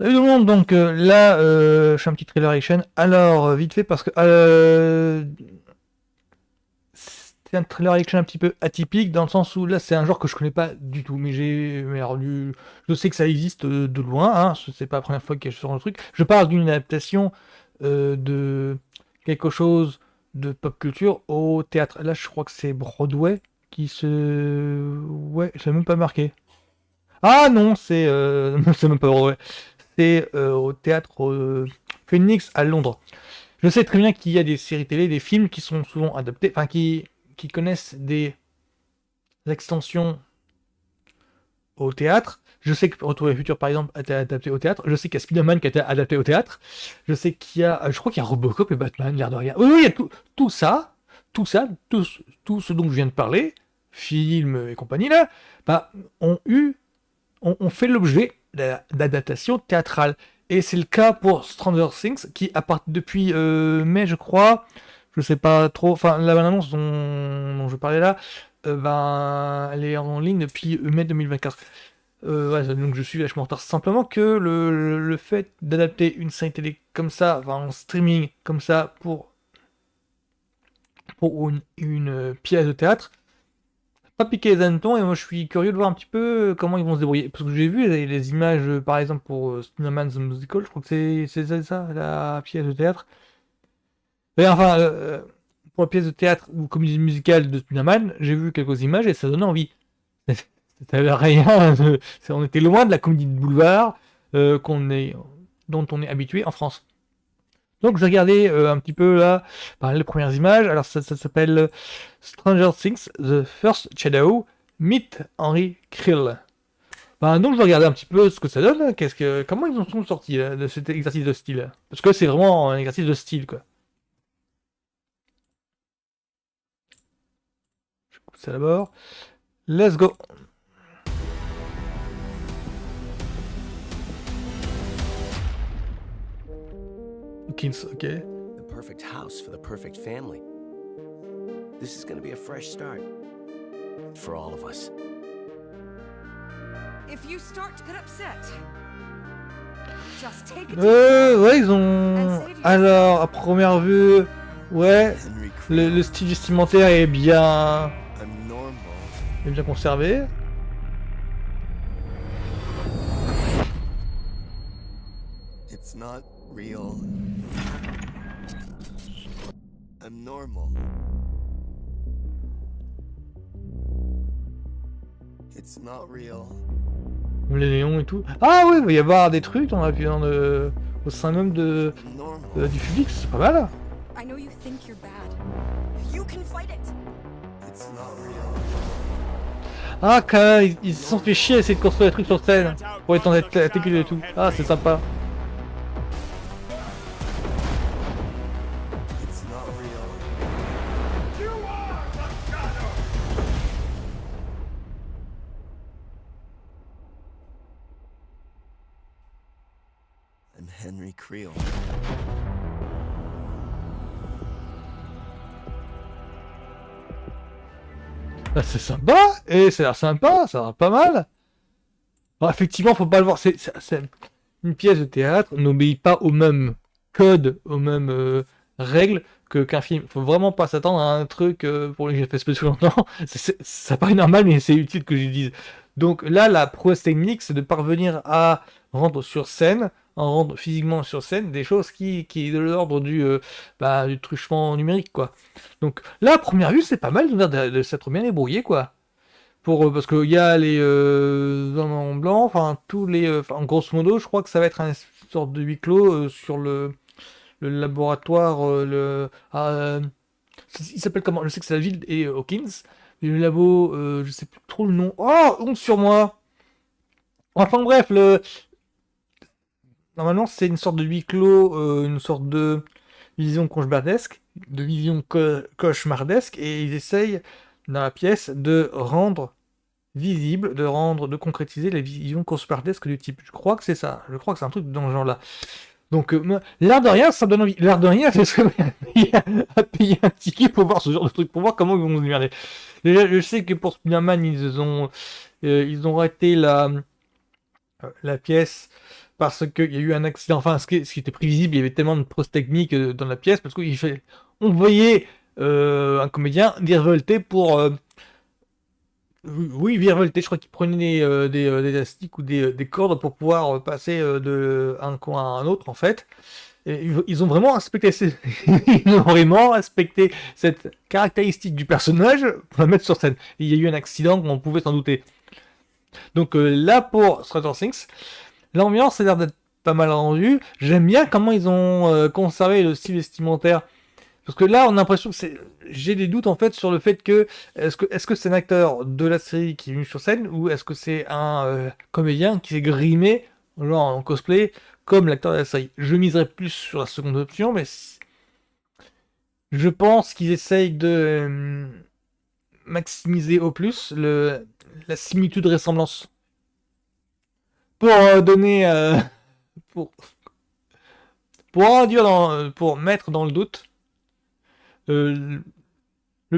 Salut tout le monde, donc là, je fais un petit trailer action. Alors, vite fait, parce que c'est un trailer action un petit peu atypique, dans le sens où là, c'est un genre que je connais pas du tout. Mais alors, je sais que ça existe de loin, hein, c'est pas la première fois que je sors le truc. Je parle d'une adaptation de quelque chose de pop culture au théâtre. Là, je crois que c'est Broadway qui se. Ouais, c'est même pas marqué. Ah non, c'est même pas Broadway. C'est au théâtre Phoenix à Londres. Je sais très bien qu'il y a des séries télé, des films qui sont souvent adaptés, enfin qui connaissent des extensions au théâtre. Je sais que Retour vers le futur, par exemple, a été adapté au théâtre. Je sais qu'il y a Spider-Man qui a été adapté au théâtre. Je sais qu'il y a, je crois qu'il y a Robocop et Batman, l'air de rien. Oui, oui, il y a tout ce dont je viens de parler, films et compagnie là, bah, ont eu ont fait l'objet d'adaptation théâtrale. Et c'est le cas pour Stranger Things, qui appart depuis mai, je crois, je sais pas trop, enfin la bande-annonce dont je parlais là, ben, elle est en ligne depuis mai 2024. Ouais, donc je suis vachement en retard. Simplement que le fait d'adapter une série télé comme ça, enfin, en streaming comme ça, pour une pièce de théâtre, pas piqué les hannetons et moi je suis curieux de voir un petit peu comment ils vont se débrouiller. Parce que j'ai vu les images, par exemple, pour Snowman the Musical, je crois que c'est ça, la pièce de théâtre. Et enfin, pour la pièce de théâtre ou comédie musicale de Snowman, j'ai vu quelques images et ça donnait envie. Ça avait rien, on était loin de la comédie de boulevard dont on est habitué en France. Donc j'ai regardé un petit peu là les premières images. Alors ça s'appelle Stranger Things The First Shadow Meet Henry Krill. Ben, donc je vais regarder un petit peu ce que ça donne. Comment ils en sont sortis de cet exercice de style? Parce que c'est vraiment un exercice de style quoi. Je coupe ça d'abord. Let's go. Kings, ok. The perfect house for the perfect family. This is going to be a fresh start for all of us. If you start to get upset, just take a Ouais, ils ont. Alors, à première vue, ouais, Henry le Creel, style vestimentaire est bien, I'm normal. est bien conservé. It's not real. I'm normal. It's not real. Les néons et tout. Ah oui, il va y avoir des trucs dans au sein même I'm normal. du public, c'est pas mal. I know you think you're bad. You can fight it. It's not real. Ah, quand même, ils se sont fait chier à essayer de construire des trucs sur scène pour étendre la técule et tout. Ah, c'est sympa. It's not real. I'm Henry Creel. Ah, c'est sympa, et ça a l'air sympa, ça a l'air pas mal. Alors, effectivement, faut pas le voir, c'est une pièce de théâtre, n'obéit pas aux mêmes codes, aux mêmes règles qu'un film. Faut vraiment pas s'attendre à un truc pour les effets spéciaux longtemps. Ça paraît normal, mais c'est utile que je le dise. Donc là, la prouesse technique, c'est de parvenir à rendre sur scène, en rendre physiquement sur scène, des choses qui est de l'ordre du truchement numérique, quoi. Donc là, à première vue, c'est pas mal de s'être bien débrouillé, quoi. Parce qu'il y a les hommes en blanc, enfin tous les, en grosso modo, je crois que ça va être une sorte de huis clos sur le laboratoire, il s'appelle comment? Je sais que c'est la ville et Hawkins. Et le labo, je sais plus trop le nom. Oh, honte sur moi. Enfin bref, normalement c'est une sorte de huis clos, une sorte de vision cauchemardesque, cauchemardesque, et ils essayent dans la pièce de rendre visible, de concrétiser la vision cauchemardesque du type. Je crois que c'est ça. Je crois que c'est un truc dans ce genre-là. Donc, l'air de rien, ça me donne envie. L'air de rien, c'est ce que à payer un ticket pour voir ce genre de truc, pour voir comment ils vont se démerder. Déjà, je sais que pour Spider-Man, ils ont raté la pièce parce qu'il y a eu un accident, enfin ce qui était prévisible, il y avait tellement de prouesses techniques dans la pièce, parce on voyait un comédien virevolter pour... oui, virevolter, je crois qu'il prenait des élastiques ou des cordes pour pouvoir passer de un coin à un autre en fait. Et ils ont vraiment respecté ils ont vraiment respecté cette caractéristique du personnage pour la mettre sur scène. Et il y a eu un accident, on pouvait s'en douter. Donc là, pour Stranger Things, l'ambiance a l'air d'être pas mal rendue. J'aime bien comment ils ont conservé le style vestimentaire. Parce que là, on a l'impression que c'est... J'ai des doutes en fait sur le fait que... Est-ce que c'est un acteur de la série qui est venu sur scène ou est-ce que c'est un comédien qui s'est grimé, genre en cosplay, comme l'acteur de la série? Je miserais plus sur la seconde option, mais je pense qu'ils essayent de maximiser au plus la similitude-ressemblance. Pour donner... pour, pour mettre dans le doute le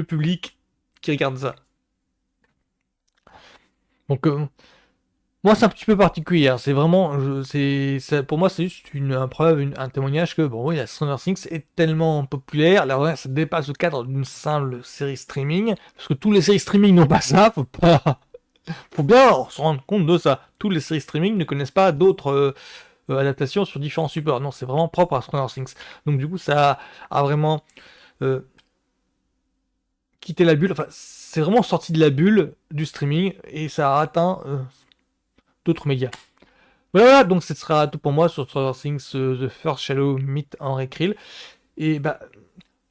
public qui regarde ça. Donc, moi, c'est un petit peu particulier. Hein. C'est vraiment, pour moi, c'est juste une preuve, un témoignage que, bon, oui, la Stranger Things est tellement populaire, là, ça dépasse le cadre d'une simple série streaming, parce que tous les séries streaming n'ont pas ça, faut bien se rendre compte de ça. Tous les séries streaming ne connaissent pas d'autres adaptations sur différents supports. Non, c'est vraiment propre à Stranger Things. Donc, du coup, ça a vraiment quitté la bulle. Enfin, c'est vraiment sorti de la bulle du streaming et ça a atteint d'autres médias. Voilà, donc ce sera tout pour moi sur Stranger Things The First Shadow Meet Henry Krill. Et bah,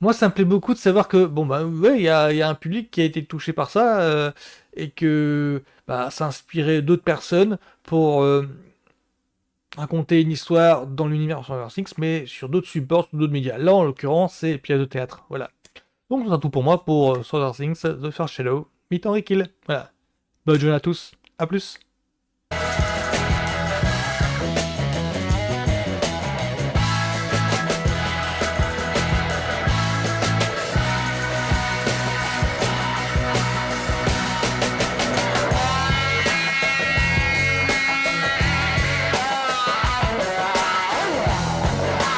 moi ça me plaît beaucoup de savoir que, bon bah ouais, il y a un public qui a été touché par ça et que bah, ça a inspiré d'autres personnes pour raconter une histoire dans l'univers de Stranger Things, mais sur d'autres supports, sur d'autres médias. Là en l'occurrence, c'est pièce de théâtre. Voilà. Donc c'est tout pour moi pour Stranger Things The First Shadow Meet Henry Krill. Voilà. Bonne journée à tous, à plus.